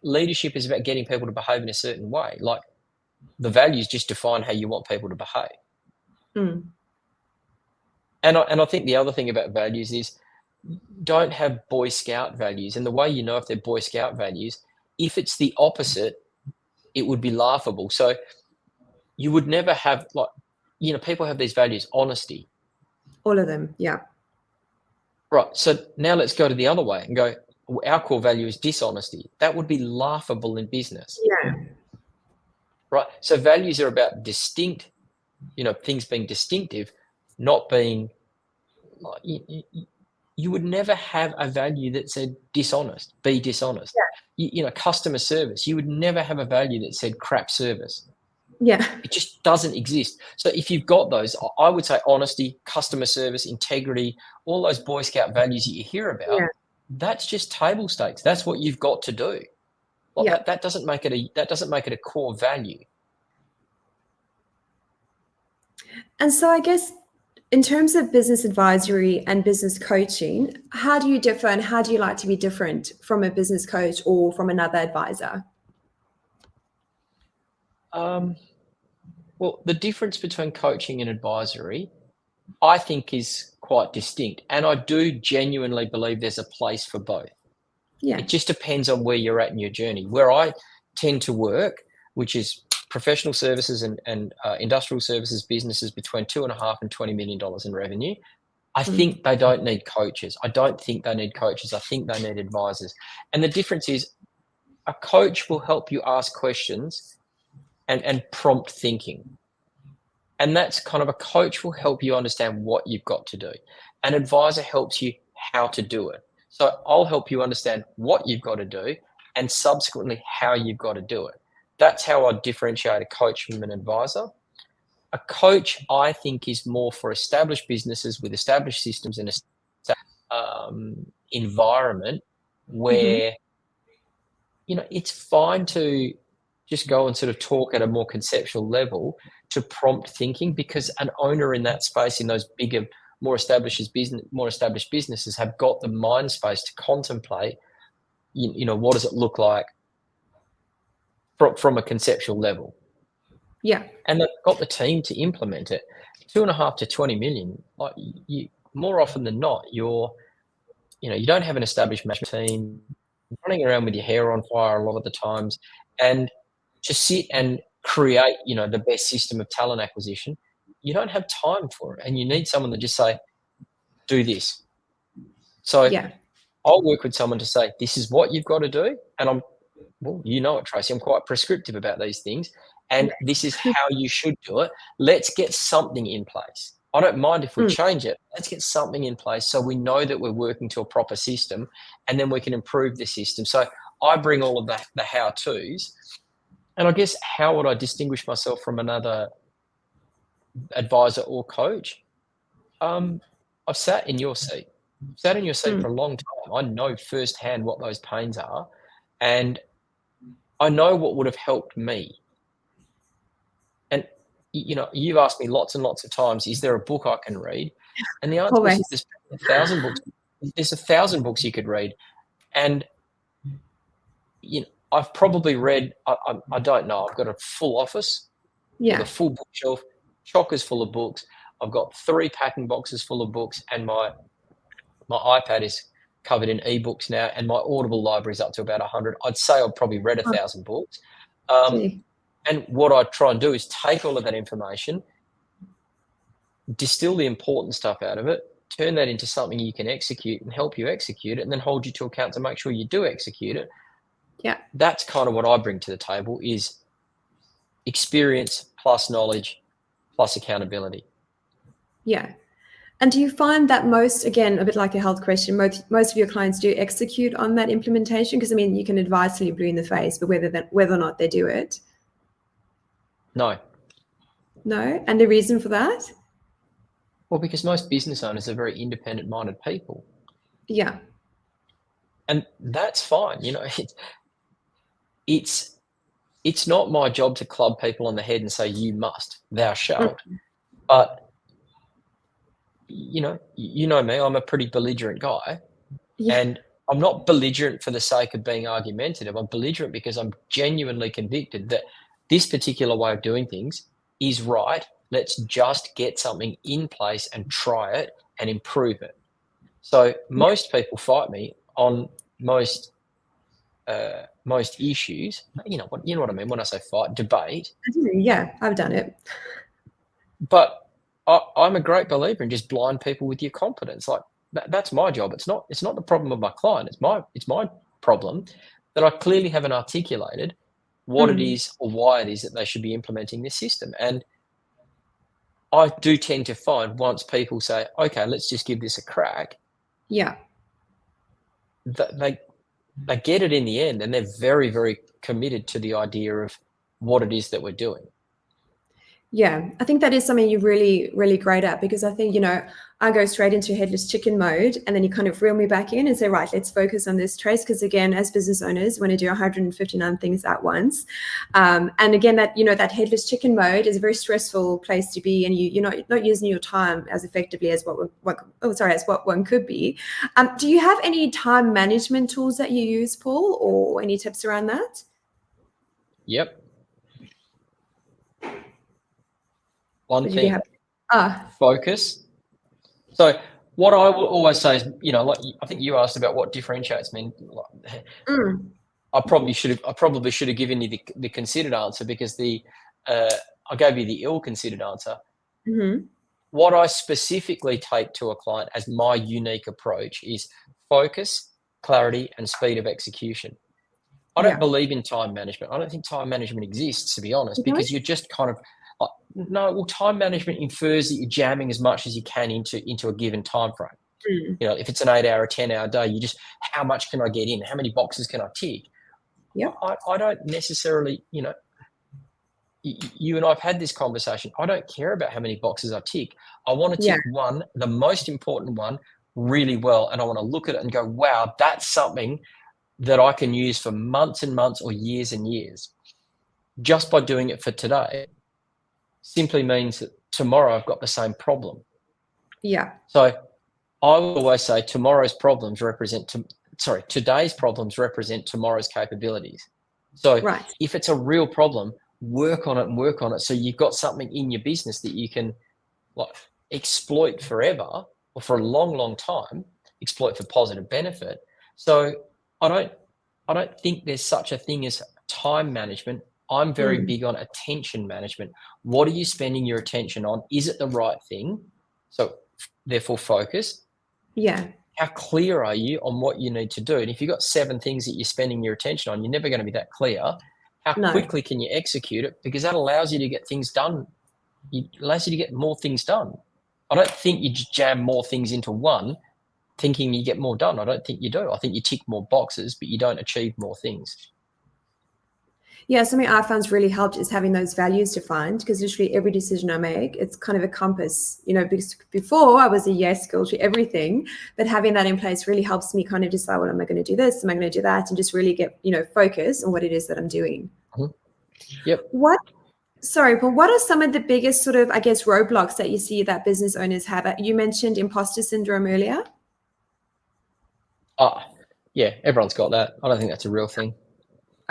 leadership is about getting people to behave in a certain way. Like the values just define how you want people to behave. Mm. And I think the other thing about values is don't have Boy Scout values. And the way you know if they're Boy Scout values, if it's the opposite, it would be laughable. So you would never have people have these values, honesty. All of them. Yeah. Right. So now let's go to the other way and go, our core value is dishonesty. That would be laughable in business. Yeah. Right. So values are about distinct, things being distinctive, not being like you would never have a value that said dishonest, be dishonest. Customer service, you would never have a value that said crap service. Yeah. It just doesn't exist. So if you've got those, I would say honesty, customer service, integrity, all those Boy Scout values that you hear about, that's just table stakes. That's what you've got to do. Well, Yeah. that doesn't make it a core value. And so I guess in terms of business advisory and business coaching, how do you differ and how do you like to be different from a business coach or from another advisor? Well, the difference between coaching and advisory, I think, is quite distinct. And I do genuinely believe there's a place for both. Yeah. It just depends on where you're at in your journey. Where I tend to work, which is professional services and industrial services businesses between $2.5 and $20 million in revenue, I think they don't need coaches. I don't think they need coaches. I think they need advisors. And the difference is a coach will help you ask questions and prompt thinking. And that's kind of, a coach will help you understand what you've got to do. An advisor helps you how to do it. So I'll help you understand what you've got to do and subsequently how you've got to do it. That's how I differentiate a coach from an advisor. A coach, I think, is more for established businesses with established systems and environment where, it's fine to just go and sort of talk at a more conceptual level to prompt thinking, because an owner in that space, in those bigger, more established businesses, have got the mind space to contemplate, what does it look like from a conceptual level. Yeah. And they've got the team to implement it. 2.5 to 20 million, like, more often than not, you don't have an established management team running around with your hair on fire a lot of the times, and to sit and create, the best system of talent acquisition. You don't have time for it, and you need someone to just say, do this. So Yeah. I'll work with someone to say, this is what you've got to do. And it, Tracy, I'm quite prescriptive about these things. And this is how you should do it. Let's get something in place. I don't mind if we change it. Let's get something in place so we know that we're working to a proper system, and then we can improve the system. So I bring all of the how-tos. And I guess, how would I distinguish myself from another advisor or coach? I've sat in your seat. For a long time. I know firsthand what those pains are, and I know what would have helped me. And, you've asked me lots and lots of times, is there a book I can read? And the answer is, there's 1,000 books. There's 1,000 books you could read. And, I've probably read, I don't know, I've got a full office with a full bookshelf, chockers full of books. I've got 3 packing boxes full of books, and my iPad is covered in ebooks now, and my Audible library is up to about 100. I'd say I've probably read 1,000 books. And what I try and do is take all of that information, distill the important stuff out of it, turn that into something you can execute and help you execute it, and then hold you to account to make sure you do execute it. Yeah. That's kind of what I bring to the table, is experience plus knowledge plus accountability. Yeah. And do you find that most, again, a bit like a health question, most of your clients do execute on that implementation? Because, you can advise till you're blue in the face, but whether or not they do it? No. No? And the reason for that? Well, because most business owners are very independent-minded people. Yeah. And that's fine. It's not my job to club people on the head and say, you must, thou shalt. But, you know me, I'm a pretty belligerent guy. Yeah. And I'm not belligerent for the sake of being argumentative. I'm belligerent because I'm genuinely convicted that this particular way of doing things is right. Let's just get something in place and try it and improve it. So most people fight me on most issues. You know what I mean when I say fight, debate. Yeah, I've done it. But I'm a great believer in just blind people with your competence. Like, that's my job. It's not the problem of my client. It's my problem that I clearly haven't articulated what it is or why it is that they should be implementing this system. And I do tend to find, once people say, okay, let's just give this a crack, Yeah. they get it in the end, and they're very, very committed to the idea of what it is that we're doing. Yeah, I think that is something you're really, really great at, because I think, I go straight into headless chicken mode, and then you kind of reel me back in and say, right, let's focus on this, Trace, because again, as business owners, we want to do 159 things at once. And again, that headless chicken mode is a very stressful place to be, and you're not using your time as effectively as what one could be. Do you have any time management tools that you use, Paul, or any tips around that? Yep. One thing, focus. So what I will always say is, like, I think you asked about what differentiates me. I probably should have given you the considered answer, because I gave you the ill-considered answer. What I specifically take to a client as my unique approach is focus, clarity, and speed of execution. I don't believe in time management. I don't think time management exists, to be honest, because you're just kind of No, well, time management infers that you're jamming as much as you can into a given time frame. If it's an 8-hour, 10-hour day, you just, how much can I get in? How many boxes can I tick? Yep. I don't necessarily, you and I've had this conversation. I don't care about how many boxes I tick. I want to tick one, the most important one, really well. And I want to look at it and go, wow, that's something that I can use for months and months or years and years. Just by doing it for today simply means that tomorrow I've got the same problem. Yeah. So I will always say today's problems represent tomorrow's capabilities. So if it's a real problem, work on it so you've got something in your business that you can exploit forever or for a long time, exploit for positive benefit. So I don't think there's such a thing as time management. I'm very big on attention management. What are you spending your attention on? Is it the right thing? So therefore focus. Yeah. How clear are you on what you need to do? And if you've got 7 things that you're spending your attention on, you're never going to be that clear. How quickly can you execute it? Because that allows you to get things done. It allows you to get more things done. I don't think you just jam more things into one thinking you get more done. I don't think you do. I think you tick more boxes, but you don't achieve more things. Yeah, something I found's really helped is having those values defined, because literally every decision I make, it's kind of a compass, because before I was a yes girl to everything, but having that in place really helps me kind of decide, well, am I going to do this? Am I going to do that? And just really get, focus on what it is that I'm doing. Yep. Sorry, Paul, what are some of the biggest sort of, I guess, roadblocks that you see that business owners have? You mentioned imposter syndrome earlier. Yeah, everyone's got that. I don't think that's a real thing.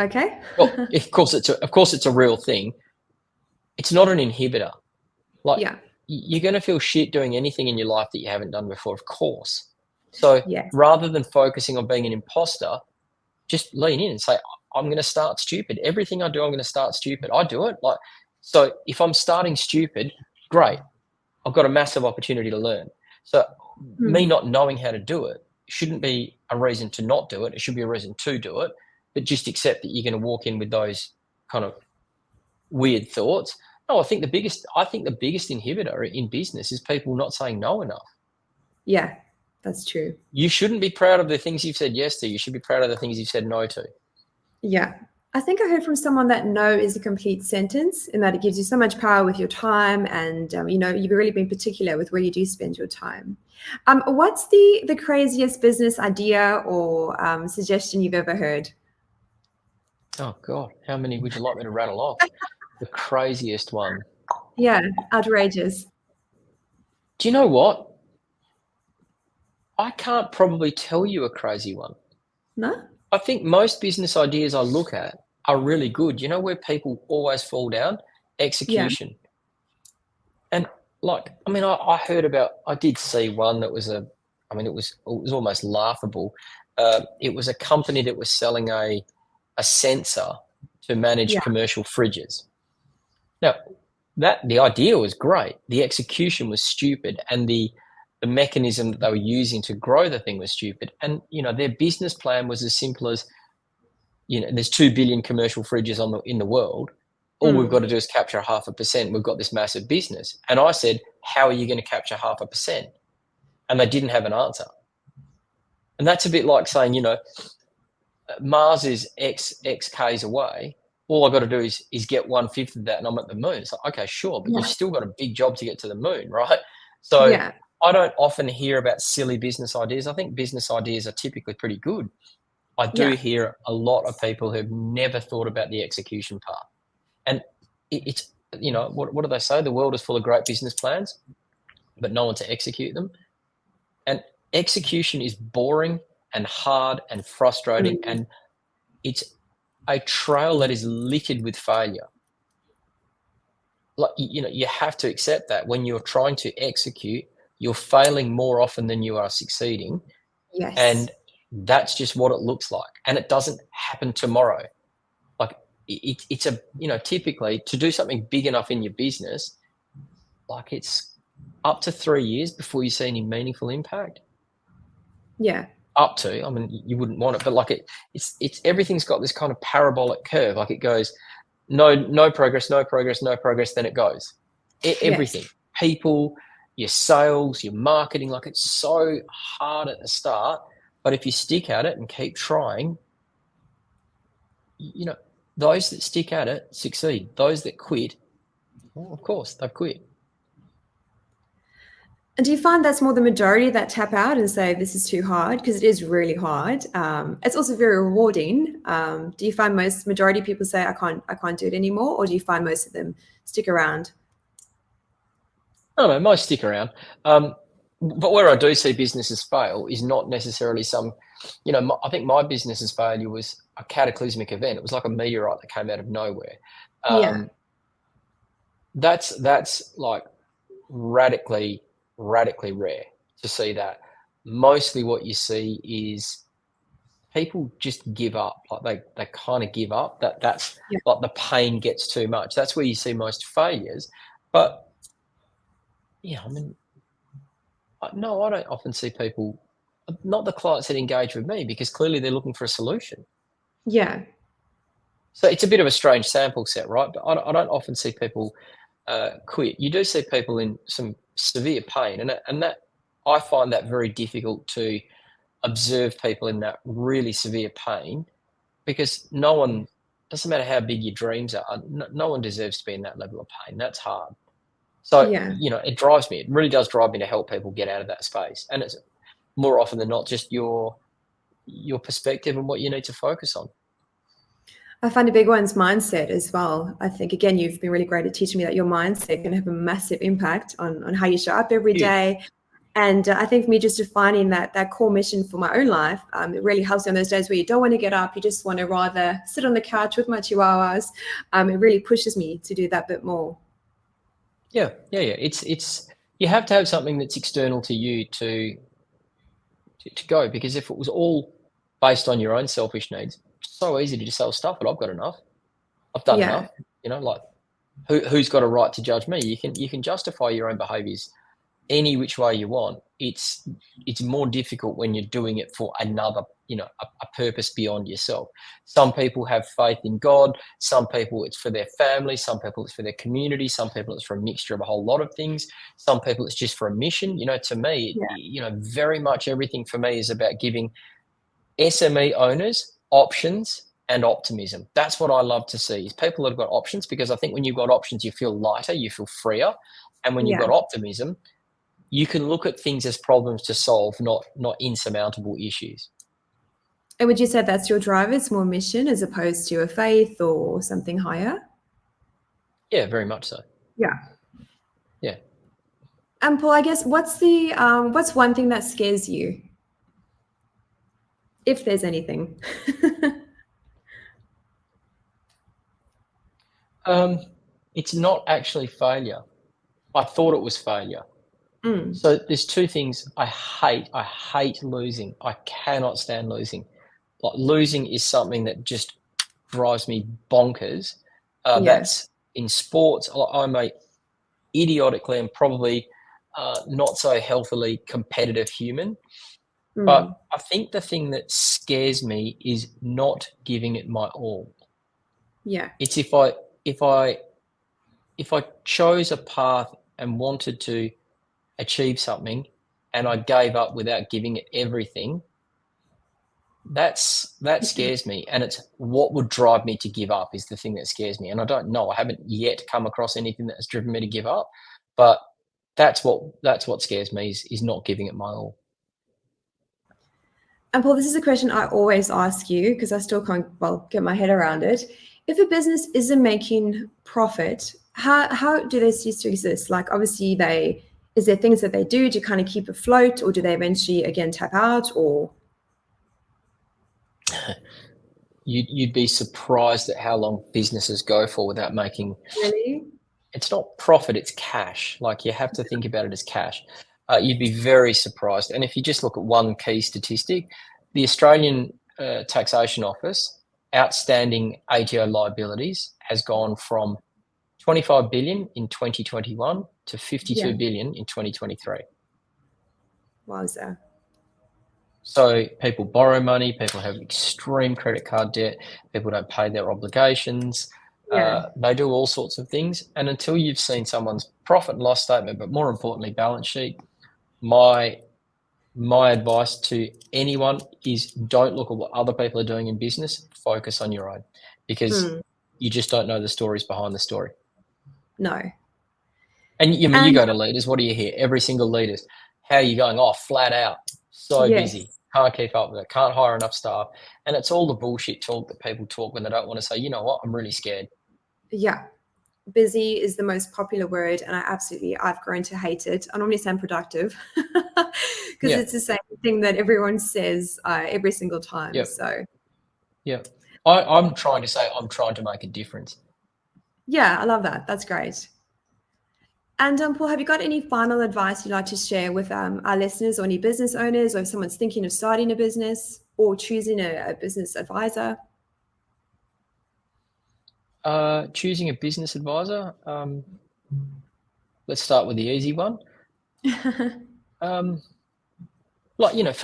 Okay. Well, of course it's a real thing. It's not an inhibitor. You're going to feel shit doing anything in your life that you haven't done before, of course. So rather than focusing on being an imposter, just lean in and say, I'm going to start stupid. Everything I do, I'm going to start stupid. I do it. So if I'm starting stupid, great. I've got a massive opportunity to learn. So me not knowing how to do it shouldn't be a reason to not do it. It should be a reason to do it. But just accept that you're going to walk in with those kind of weird thoughts. No, I think the biggest inhibitor in business is people not saying no enough. Yeah, that's true. You shouldn't be proud of the things you've said yes to. You should be proud of the things you've said no to. Yeah. I think I heard from someone that no is a complete sentence, and that it gives you so much power with your time, and you've really been particular with where you do spend your time. What's the craziest business idea or suggestion you've ever heard? Oh God, how many would you like me to rattle off? The craziest one. Yeah, outrageous. Do you know what? I can't probably tell you a crazy one. No? I think most business ideas I look at are really good. You know where people always fall down? Execution. Yeah. And I did see one that was it was almost laughable. It was a company that was selling a sensor to manage commercial fridges. Now, the idea was great. The execution was stupid, and the mechanism that they were using to grow the thing was stupid. And their business plan was as simple as, there's 2 billion commercial fridges in the world. All we've got to do is capture 0.5%. We've got this massive business. And I said, how are you going to capture 0.5%? And they didn't have an answer. And that's a bit like saying, Mars is X Ks away. All I've got to do is get 1/5 of that and I'm at the moon. It's like, okay, sure, but you've still got a big job to get to the moon, right? So I don't often hear about silly business ideas. I think business ideas are typically pretty good. I do hear a lot of people who've never thought about the execution part. And it's, what do they say? The world is full of great business plans, but no one to execute them. And execution is boring and hard and frustrating, and it's a trail that is littered with failure. You have to accept that when you're trying to execute, you're failing more often than you are succeeding. Yes. And that's just what it looks like. And it doesn't happen tomorrow. It's typically to do something big enough in your business, it's up to 3 years before you see any meaningful impact. Yeah. Up to, you wouldn't want it, but it's everything's got this kind of parabolic curve. It goes no progress, no progress, no progress, then it goes. Everything, Yes. people, your sales, your marketing, like it's so hard at the start, but if you stick at it and keep trying, you know, those that stick at it succeed. Those that quit, well, of course, they've quit. And do you find that's more the majority that tap out and say, this is too hard? Because it is really hard. It's also very rewarding. Do you find majority of people say, I can't do it anymore? Or do you find most of them stick around? I don't know, most stick around. But where I do see businesses fail is not necessarily I think my business's failure was a cataclysmic event. It was like a meteorite that came out of nowhere. Yeah. That's like radically rare to see that. Mostly what you see is people just give up. Like they kind of give up. That's Yeah. like the pain gets too much. That's where you see most failures. But yeah, I mean, no, I don't often see people, not the clients that engage with me, because clearly they're looking for a solution. Yeah. So it's a bit of a strange sample set, right? But I don't often see people quit. You do see people in some severe pain, and that I find that very difficult to observe people in that really severe pain, because no one, doesn't matter how big your dreams are, no one deserves to be in that level of pain. That's hard. So, Yeah. it drives me. It really does drive me to help people get out of that space. And it's more often than not just your perspective and what you need to focus on. I find a big one's mindset as well. I think, again, you've been really great at teaching me that your mindset can have a massive impact on how you show up every Huge. day. And I think for me, just defining that core mission for my own life, it really helps me on those days where you don't want to get up. You just want to rather sit on the couch with my chihuahuas. It really pushes me to do that bit more. Yeah. It's you have to have something that's external to you to go, because if it was all based on your own selfish needs, it's so easy to just say, "Oh, stuff it, I've got enough. I've done Yeah. enough." Like who's got a right to judge me? You can justify your own behaviors any which way you want. It's more difficult when you're doing it for another, a purpose beyond yourself. Some people have faith in God. Some people it's for their family. Some people it's for their community. Some people it's for a mixture of a whole lot of things. Some people it's just for a mission. To me, very much everything for me is about giving SME owners options and optimism. That's what I love to see, is people that have got options, because I think when you've got options, you feel lighter, you feel freer. And when you've Yeah. got optimism, you can look at things as problems to solve, not insurmountable issues. And would you say that's your drive? It's more mission as opposed to a faith or something higher? Yeah, very much so. Yeah. Yeah. And Paul, I guess what's one thing that scares you, if there's anything? It's not actually failure. I thought it was failure. Mm. So there's two things I hate. I hate losing. I cannot stand losing. Like, losing is something that just drives me bonkers. Yeah. That's in sports. I'm a idiotically and probably not so healthily competitive human. But I think the thing that scares me is not giving it my all. Yeah. It's if I chose a path and wanted to achieve something, and I gave up without giving it everything, that scares me. And it's what would drive me to give up is the thing that scares me. And I don't know. I haven't yet come across anything that has driven me to give up. But that's what scares me is not giving it my all. And Paul, this is a question I always ask you because I still can't, get my head around it. If a business isn't making profit, how do they cease to exist? Like, obviously, is there things that they do to kind of keep afloat, or do they eventually again tap out? Or You'd be surprised at how long businesses go for without making. really? It's not profit, it's cash. Like, you have to think about it as cash. You'd be very surprised. And if you just look at one key statistic, the Australian Taxation Office outstanding ATO liabilities has gone from 25 billion in 2021 to 52 billion in 2023. Wowza. So people borrow money, people have extreme credit card debt, people don't pay their obligations. Yeah. They do all sorts of things. And until you've seen someone's profit and loss statement, but more importantly, balance sheet, my advice to anyone is don't look at what other people are doing in business. Focus on your own, because you just don't know the stories behind the story. No. And you go to leaders. What do you hear? Every single leaders. How are you going? Oh, flat out. So busy. Can't keep up with it. Can't hire enough staff. And it's all the bullshit talk that people talk when they don't want to say, you know what, I'm really scared. Yeah. Busy is the most popular word, and I've grown to hate it. I normally say I'm productive because it's the same thing that everyone says every single time. Yep. So I'm trying to say I'm trying to make a difference. Yeah, I love that. That's great. And Paul, have you got any final advice you'd like to share with our listeners, or any business owners, or if someone's thinking of starting a business or choosing a business advisor? Choosing a business advisor. Let's start with the easy one. For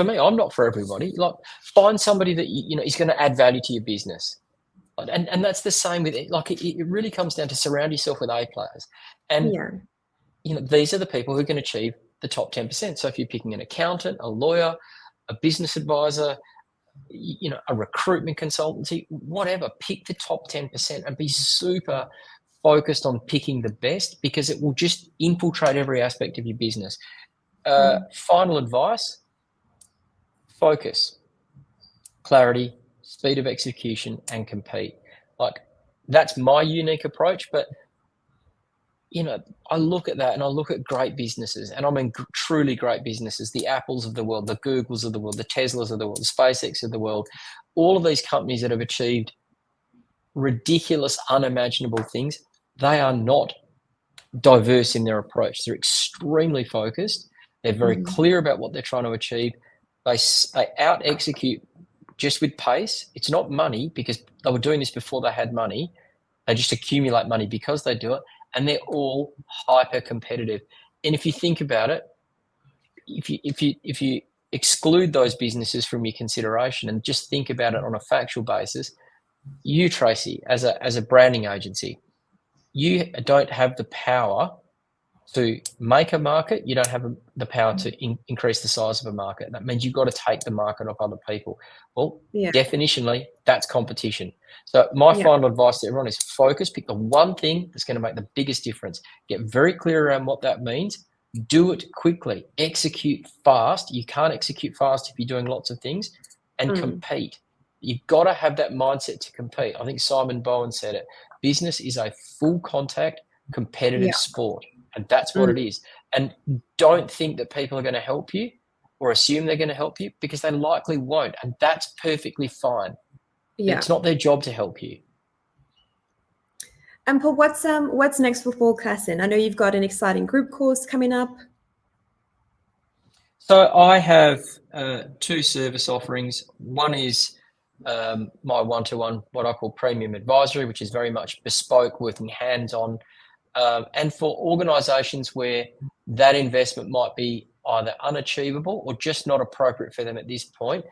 me, I'm not for everybody. Like, find somebody that is going to add value to your business, and that's the same with it. Like, it really comes down to surround yourself with A players, and these are the people who can achieve the top 10%. So if you're picking an accountant, a lawyer, a business advisor, a recruitment consultancy, whatever, pick the top 10% and be super focused on picking the best, because it will just infiltrate every aspect of your business. Final advice: focus, clarity, speed of execution, and compete. Like, that's my unique approach. But I look at that and I look at great businesses, and I mean truly great businesses, the Apples of the world, the Googles of the world, the Teslas of the world, the SpaceX of the world, all of these companies that have achieved ridiculous, unimaginable things. They are not diverse in their approach. They're extremely focused. They're very clear about what they're trying to achieve. They out execute just with pace. It's not money, because they were doing this before they had money. They just accumulate money because they do it. And they're all hyper competitive. And if you think about it, if you exclude those businesses from your consideration and just think about it on a factual basis, you, Tracy, as a branding agency, you don't have the power to make a market. You don't have the power to increase the size of a market. That means you've got to take the market off other people. Well, definitionally, that's competition. So my final advice to everyone is focus. Pick the one thing that's going to make the biggest difference. Get very clear around what that means. Do it quickly. Execute fast. You can't execute fast if you're doing lots of things. And compete. You've got to have that mindset to compete. I think Simon Bowen said it. Business is a full contact, competitive sport. And that's what it is. And don't think that people are going to help you or assume they're going to help you, because they likely won't. And that's perfectly fine. It's not their job to help you. And Paul, what's next for Paul Claessen? I know you've got an exciting group course coming up. So I have two service offerings. One is my one-to-one, what I call premium advisory, which is very much bespoke, working hands-on. And for organizations where that investment might be either unachievable or just not appropriate for them at this point,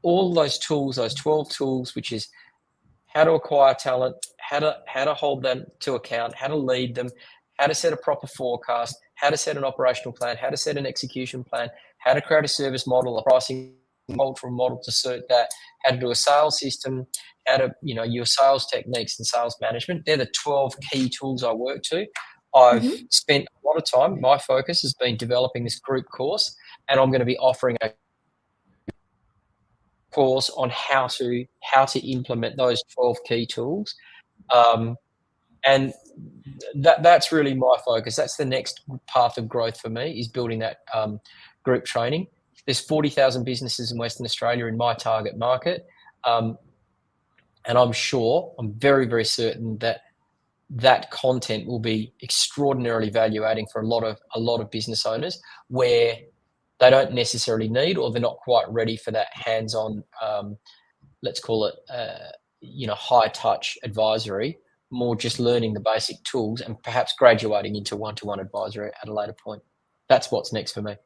all those tools, those 12 tools, which is how to acquire talent, how to hold them to account, how to lead them, how to set a proper forecast, how to set an operational plan, how to set an execution plan, how to create a service model, a pricing cultural model to suit that, how to do a sales system, how to, your sales techniques and sales management. They're the 12 key tools I work to. I've spent a lot of time. My focus has been developing this group course, and I'm going to be offering a course on how to implement those 12 key tools. And that's really my focus. That's the next path of growth for me, is building that group training. There's 40,000 businesses in Western Australia in my target market. And I'm very, very certain that content will be extraordinarily value adding for a lot of business owners, where they don't necessarily need, or they're not quite ready for that hands-on, let's call it, high touch advisory, more just learning the basic tools and perhaps graduating into one-to-one advisory at a later point. That's what's next for me.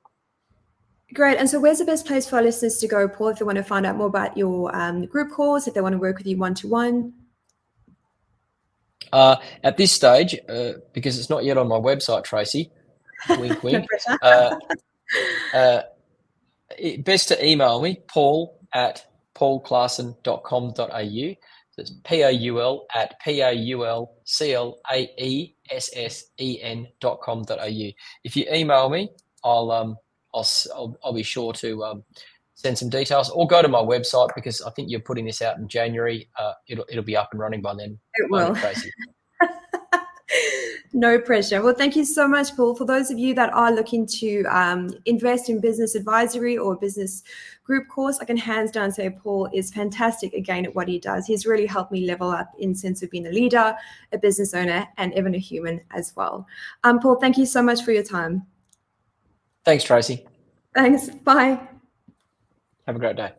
Great. And so where's the best place for our listeners to go, Paul, if they want to find out more about your group course, if they want to work with you one-to-one? At this stage, because it's not yet on my website, Tracy, wink, No wink, pressure. best to email me, paul@paulclaessen.com.au. It's paulclaessen.com.au. If you email me, I'll be sure to send some details, or go to my website, because I think you're putting this out in January. It'll be up and running by then. It will. Tracy. No pressure. Well, thank you so much, Paul. For those of you that are looking to invest in business advisory or business group course, I can hands down say Paul is fantastic again at what he does. He's really helped me level up in sense of being a leader, a business owner, and even a human as well. Paul, thank you so much for your time. Thanks, Tracy. Thanks. Bye. Have a great day.